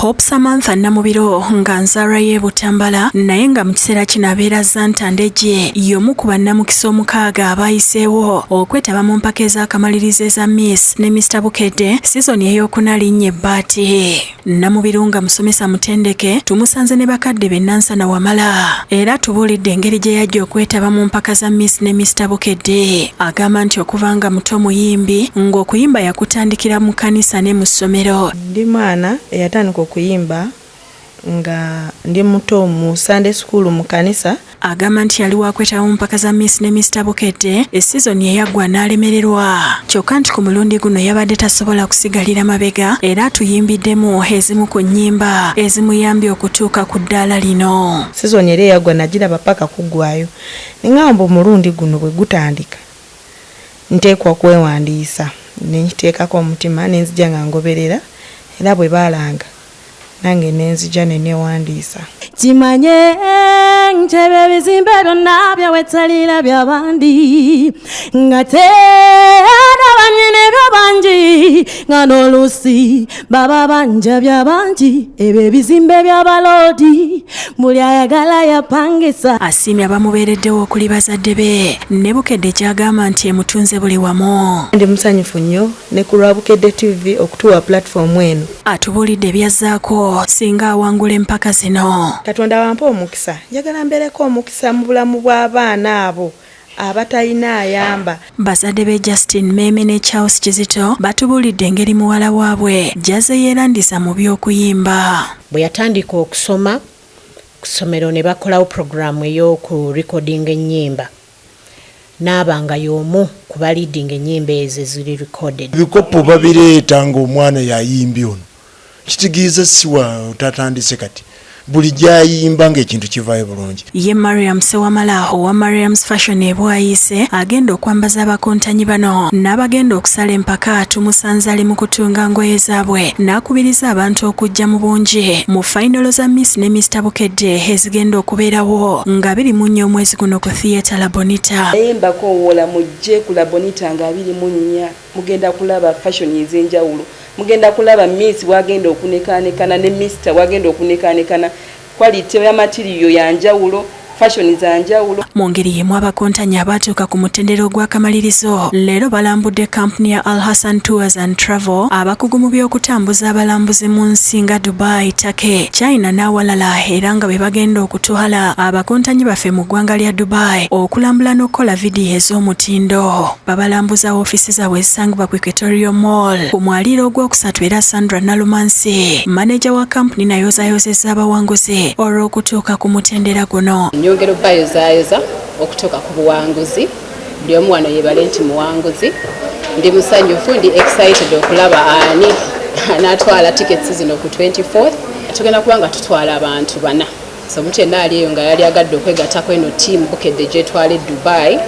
Hope Samantha Namubiro nga nzaalwa y'e Butambala naye nga mu kiseera kino abeera Zantandege y'omu ku bannamukisa omukaaga abayiseewo okwetaba mu mpaka ez'akamalirizo eza Miss ne Mr. Bukedde sizoni ey'okuna linnya ebbaati. Namubiro nga musomesa mutendeke tumusanze ne bakadde be Nansana Wamala era tubuulidde engeri gye yajja okwetaba mu mpaka za Miss ne Mr. Bukedde. Agamba nti okuva nga muto muyimbi ng'okuyimba yakutandikira mu kkanisa ne mu ssomero. Ndi mwana eyatandika okuyimba nga ndi muto mu Sunday school mu kanisa. Agamba nti yali wakwetaba mu mpaka za Miss ne Mr. Bukedde esizoni eyaggwa n'alemererwa kyokka nti ku mulundi guno yabadde tasobola kusigalira mabega era tuyimbiddemu ezimu ku nnyimba ezimuyambye okutuuka ku ddaala lino. Sizoni era eyaggwa nagiraba paka kuggwayo nengamba omulundi guno bwe gutandika nteekwa kwewandiisa nenkiteekako omutima nenzija nga ngoberera era bwe balanga nange nenzija nenewandiisa. Kimanye ntebe bizimbe byonna byawetsalira byabandi ngate n'abanyene byabangi nga n'olusi baba banja byabangi ebyo bizimbe by'abaloodi buli ayagala yapangisa. Asiimye abamubeereddewo okuli bazadde be ne Bukedde kyagamba nti emutunze buli wamu. Ndi musanyufu nnyo ne ku lwa Bukedde TV okutuwa platform eno. Atubuulidde byazzaako singa awangula empaka zino. Katonda wampa omukisa njagala mbeereko omukisa mu bulamu bw'abaana abo abatalina ayamba. Bazadde be Justin Meme ne Charles Kizito batubuulidde engeri muwala waabwe gy'azze yeerandisa mu by'okuyimba. Bwe yatandika okusoma ku ssomero ne bakolawo puroguramu ey'oku recording ennyimba n'abanga y'omu ku baleading ennyimba ezo eziri recorded. Ebikopo babireeta ng'omwana yayimbye ono kitegeeza siwa tatandise kati buli gyayimba ng'ekintu kivaayo bulungi. Ye Mariam Sewamala owa Mariam's Fashion ebwayise agenda okwambaza abakontanyi bano n'abagenda okusala empaka tumusanze ali mu kutunga ngoye zaabwe n'akubiriza abantu okujja mu bungi mu fayinalo za Miss ne Mr. Bukedde ezigenda okubeerawo nga 24 omwezi guno ku Theatre La Bonita. Ayembako wola mujje ku La Bonita nga 24 mugenda kulaba fashion ez'enjawulo. Mugenda kulaba Miss wagenda okunekaanekana ne Mr. wagenda okunekaanekana quality ya material ya njawulo fashion za njawulo. Mu ngeri yemu abakontanyi abatuuka ku mutendero gw'akamalirizo leero balambudde kampuni ya Al Hassan Tours and Travel abakugu mu by'okutambuza abalambuzi mu nsi nga Dubai, Turkey, China n'awalala era nga be bagenda okutwala abakontanyi baffe mu ggwanga lya Dubai okulambula n'okukola vidiyo ez'omutindo. Babalambuza ofiisi zaabwe ezisangibwa ku Equatorial Mall ku mwaliiro ogwokusatu era Sandra Nalumansi maneja wa kampuni nayozaayozezza abawanguzi olw'okutuuka ku mutendera guno. Nyongero bayozayoza okutoka ku buwanguzi buli omu wano yebale nti muwanguzi. Ndi musanyufu ndi excited okulaba ani anatwala tickets zino ku 24th. Tugenda kubanga tutwala abantu bana so omuntu yenna ali eyo nga yali agadde okwegattako eno tiimu Bukedde gyetwale Dubai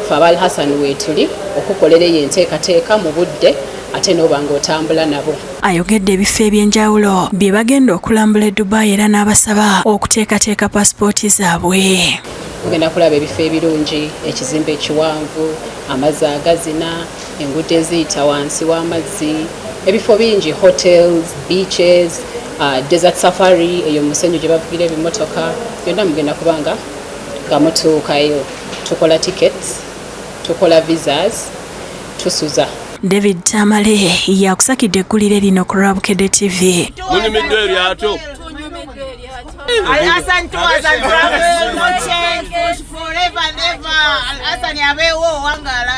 fe Al Hassan weetuli okukolera enteekateeka mu budde ate n'obanga otambula nabo. Ayogedde ebifo eby'enjawulo bye bagenda okulambula Dubai era n'abasaba okuteekateeka paasipooti zaabwe. Mugenda kulaba ebifo ebirungi, ekizimbe ekiwanvu, amazzi agazina, enguudo eziyita wansi w'amazzi, ebifo bingi, hotels, beaches, desert safari, eyo musenyu gye bavugira ebimotoka, byonna mugenda kubanga nga mutuukayo. Tukola tickets, tukola visas, tusuza. David Tamale yakusakidde eggulire lino ku lwa Bukedde TV. Munyumidde eryato. Al Hassan Tours and Travel, no change forever and ever. Al Hassan yabeewo wangala.